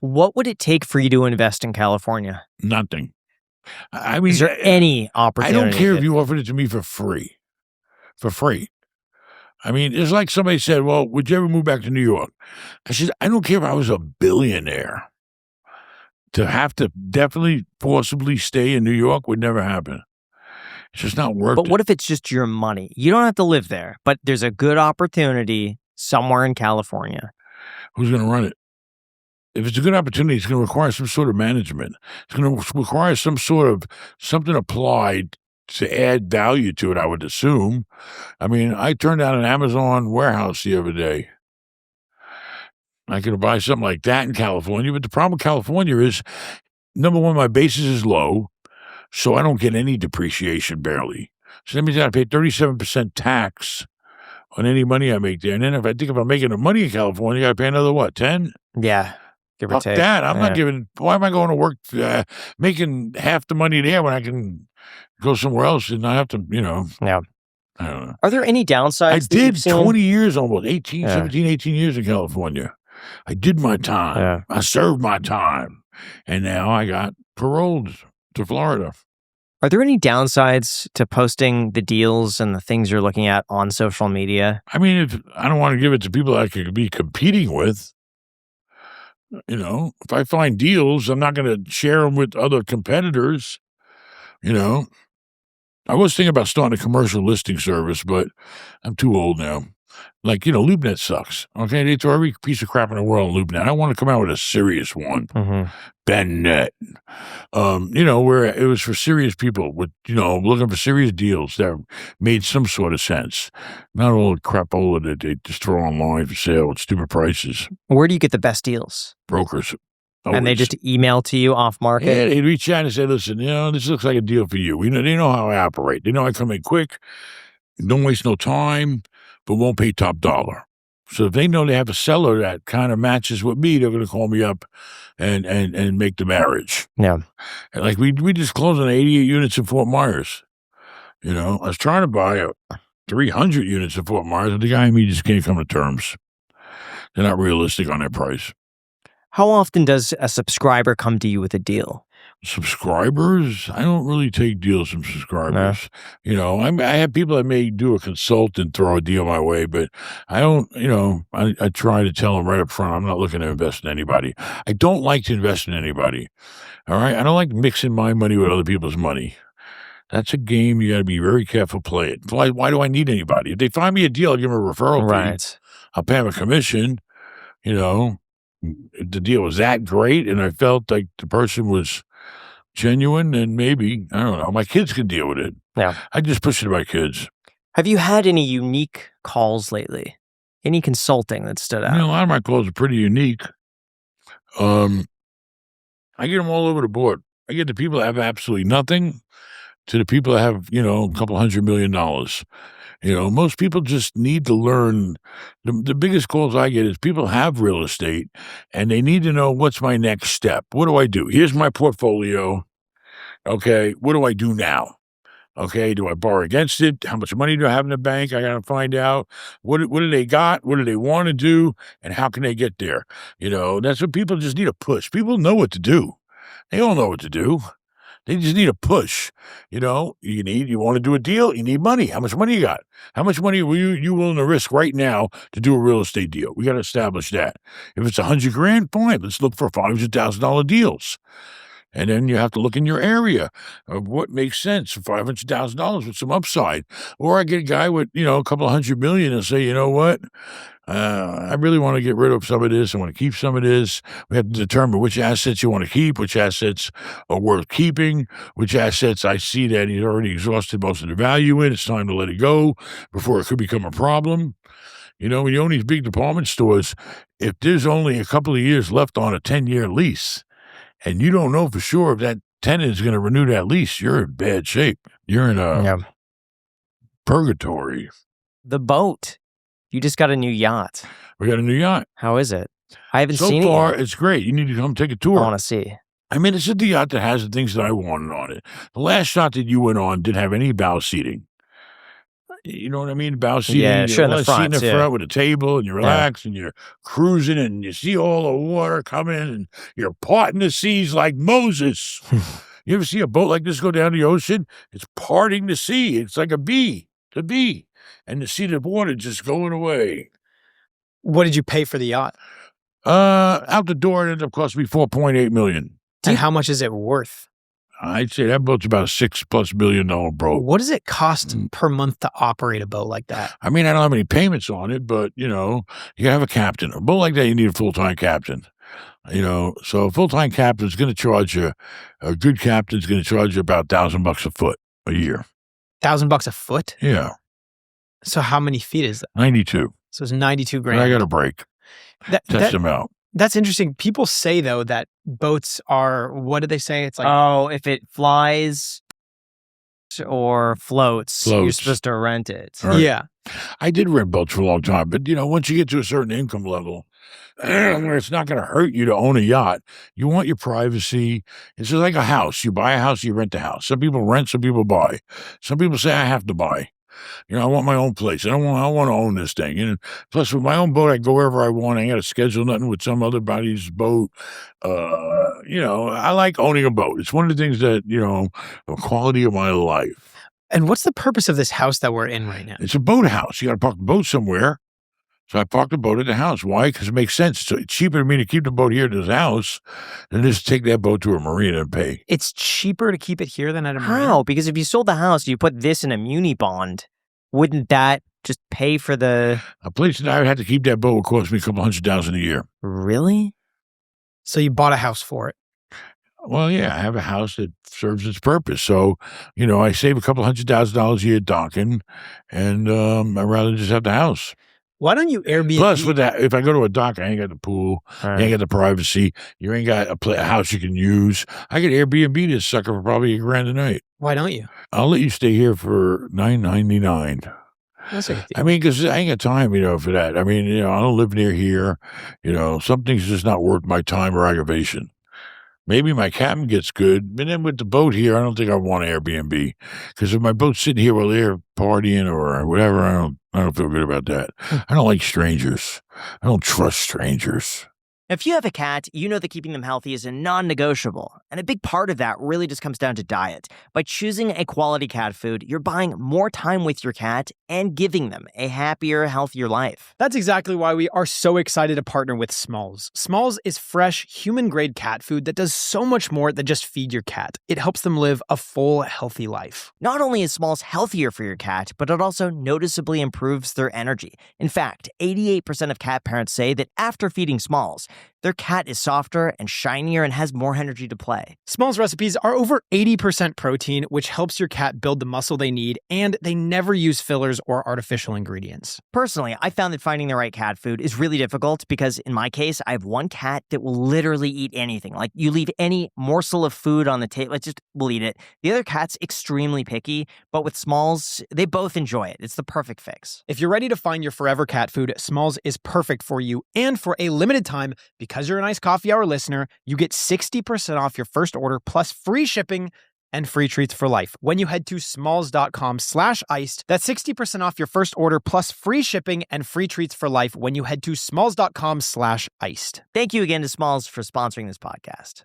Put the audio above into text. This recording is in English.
What would it take for you to invest in California? Nothing. I mean, Is there any I opportunity? don't care if you offered it to me for free. For free. I mean, it's like somebody said, well, would you ever move back to New York? I said, I don't care if I was a billionaire. To have to definitely forcibly stay in New York would never happen. It's just not worth it. But what if it's just your money? You don't have to live there, but there's a good opportunity somewhere in California. Who's going to run it? If it's a good opportunity, it's going to require some sort of management. It's going to require some sort of something applied to add value to it, I would assume. I mean, I turned down an Amazon warehouse the other day. I could buy something like that in California, but the problem with California is, number one, my basis is low, so I don't get any depreciation barely. So that means I got to pay 37% tax on any money I make there. And then if I'm making the money in California, I got to pay another, what, 10? Yeah. Give or Fuck take. that. I'm not giving, why am I going to work making half the money there when I can go somewhere else and not have to, Yeah. I don't know. Are there any downsides? I did 20 years almost, 17, 18 years in California. I did my time. Yeah. I served my time. And now I got paroled to Florida. Are there any downsides to posting the deals and the things you're looking at on social media? I mean, if I don't want to give it to people I could be competing with. If I find deals, I'm not going to share them with other competitors. I was thinking about starting a commercial listing service, but I'm too old now. Like, LoopNet sucks. Okay, they throw every piece of crap in the world in LoopNet. I want to come out with a serious one. Mm-hmm. BenNet. Where it was for serious people with, looking for serious deals that made some sort of sense. Not all the crapola that they just throw online for sale at stupid prices. Where do you get the best deals? Brokers. And they just email to you off market? Yeah, they reach out and say, listen, this looks like a deal for you. They know how I operate. They know I come in quick, don't waste no time, but won't pay top dollar. So if they know they have a seller that kind of matches with me, they're going to call me up and make the marriage. Yeah. Like we just closed on 88 units in Fort Myers. I was trying to buy 300 units in Fort Myers, but the guy and me just can't come to terms. They're not realistic on their price. How often does a subscriber come to you with a deal? Subscribers? I don't really take deals from subscribers. No. I have people that may do a consult and throw a deal my way, but I don't, I try to tell them right up front, I'm not looking to invest in anybody. I don't like to invest in anybody. All right. I don't like mixing my money with other people's money. That's a game you got to be very careful play it. Why do I need anybody? If they find me a deal, I'll give them a referral fee. Right. I'll pay them a commission, If the deal was that great and I felt like the person was genuine, then maybe, I don't know, my kids can deal with it. Yeah. I just push it to my kids. Have you had any unique calls lately? Any consulting that stood out? A lot of my calls are pretty unique. I get them all over the board. I get the people that have absolutely nothing to the people that have, a couple $100 million. Most people just need to learn. The biggest calls I get is people have real estate and they need to know what's my next step. What do I do? Here's my portfolio. Okay. What do I do now? Okay. Do I borrow against it? How much money do I have in the bank? I got to find out what do they got? What do they want to do? And how can they get there? That's what people just need a push. People know what to do. They all know what to do. They just need a push. You want to do a deal? You need money. How much money you got? How much money are you willing to risk right now to do a real estate deal? We got to establish that. If it's $100,000, fine. Let's look for $500,000 deals. And then you have to look in your area of what makes sense for $500,000 with some upside. Or I get a guy with, a couple $100 million and say, you know what? I really want to get rid of some of this. I want to keep some of this. We have to determine which assets you want to keep, which assets are worth keeping, which assets I see that he's already exhausted most of the value in. It's time to let it go before it could become a problem. When you own these big department stores, if there's only a couple of years left on a 10-year lease, and you don't know for sure if that tenant is going to renew that lease, you're in bad shape. You're in a purgatory. The boat. You just got a new yacht. We got a new yacht. How is it? I haven't seen it so far, yet. it's great. You need to come take a tour. I want to see. I mean, it's a yacht that has the things that I wanted on it. The last yacht that you went on didn't have any bow seating. You know what I mean? Bow seating. Yeah, sure, in the Well, seat in front, the yeah. front with a table, and you relax, and you're cruising, and you see all the water coming, and you're parting the seas like Moses. You ever see a boat like this go down the ocean? It's parting the sea. It's like a bee, and you see the water just going away. What did you pay for the yacht? Out the door, it ended up costing me $4.8 million. And how much is it worth? I'd say that boat's about a $6+ billion boat. What does it cost per month to operate a boat like that? I mean, I don't have any payments on it, but, you have a captain. A boat like that, you need a full-time captain. So a full-time captain's going to charge you, a good captain's going to charge you about $1,000 a foot a year. $1,000 a foot? Yeah. So how many feet is that? 92. So it's 92 grand. And I got a break. Test them out. That's interesting. People say, though, that boats are, what do they say? It's like, oh, if it flies or floats, you're supposed to rent it. Right. Yeah. I did rent boats for a long time, but, once you get to a certain income level, where it's not going to hurt you to own a yacht, you want your privacy. It's just like a house. You buy a house, you rent a house. Some people rent, some people buy. Some people say, I have to buy. I want my own place. I want to own this thing. And plus, with my own boat, I go wherever I want. I ain't got to schedule nothing with some other body's boat. I like owning a boat. It's one of the things that, the quality of my life. And what's the purpose of this house that we're in right now? It's a boat house. You got to park the boat somewhere. So I parked the boat at the house. Why? Because it makes sense. So it's cheaper to me to keep the boat here at this house than just take that boat to a marina and pay. It's cheaper to keep it here than at a marina? How? Because if you sold the house, you put this in a muni bond, wouldn't that just pay for the... A place that I would have to keep that boat would cost me a couple $100,000 a year. Really? So you bought a house for it? Well, yeah, I have a house that serves its purpose. So, I save a couple $100,000 a year docking, and I'd rather just have the house. Why don't you Airbnb? Plus, with that, if I go to a dock, I ain't got the pool. You ain't got the privacy. You ain't got a house you can use. I could Airbnb this sucker for probably $1,000 a night. Why don't you? I'll let you stay here for $9.99. That's a good deal. I mean, because I ain't got time, for that. I mean, I don't live near here. Some things just not worth my time or aggravation. Maybe my cabin gets good, but then with the boat here, I don't think I want an Airbnb. Because if my boat's sitting here while they're partying or whatever, I don't feel good about that. I don't like strangers. I don't trust strangers. If you have a cat, you know that keeping them healthy is a non-negotiable. And a big part of that really just comes down to diet. By choosing a quality cat food, you're buying more time with your cat and giving them a happier, healthier life. That's exactly why we are so excited to partner with Smalls. Smalls is fresh, human-grade cat food that does so much more than just feed your cat. It helps them live a full, healthy life. Not only is Smalls healthier for your cat, but it also noticeably improves their energy. In fact, 88% of cat parents say that after feeding Smalls, their cat is softer and shinier and has more energy to play. Smalls recipes are over 80% protein, which helps your cat build the muscle they need, and they never use fillers or artificial ingredients. Personally, I found that finding the right cat food is really difficult because in my case, I have one cat that will literally eat anything. Like you leave any morsel of food on the table, it just will eat it. The other cat's extremely picky, but with Smalls, they both enjoy it. It's the perfect fix. If you're ready to find your forever cat food, Smalls is perfect for you, and for a limited time, because you're a Nice Coffee Hour listener, you get 60% off your first order plus free shipping and free treats for life when you head to smalls.com/iced. That's 60% off your first order plus free shipping and free treats for life when you head to smalls.com/iced. Thank you again to Smalls for sponsoring this podcast.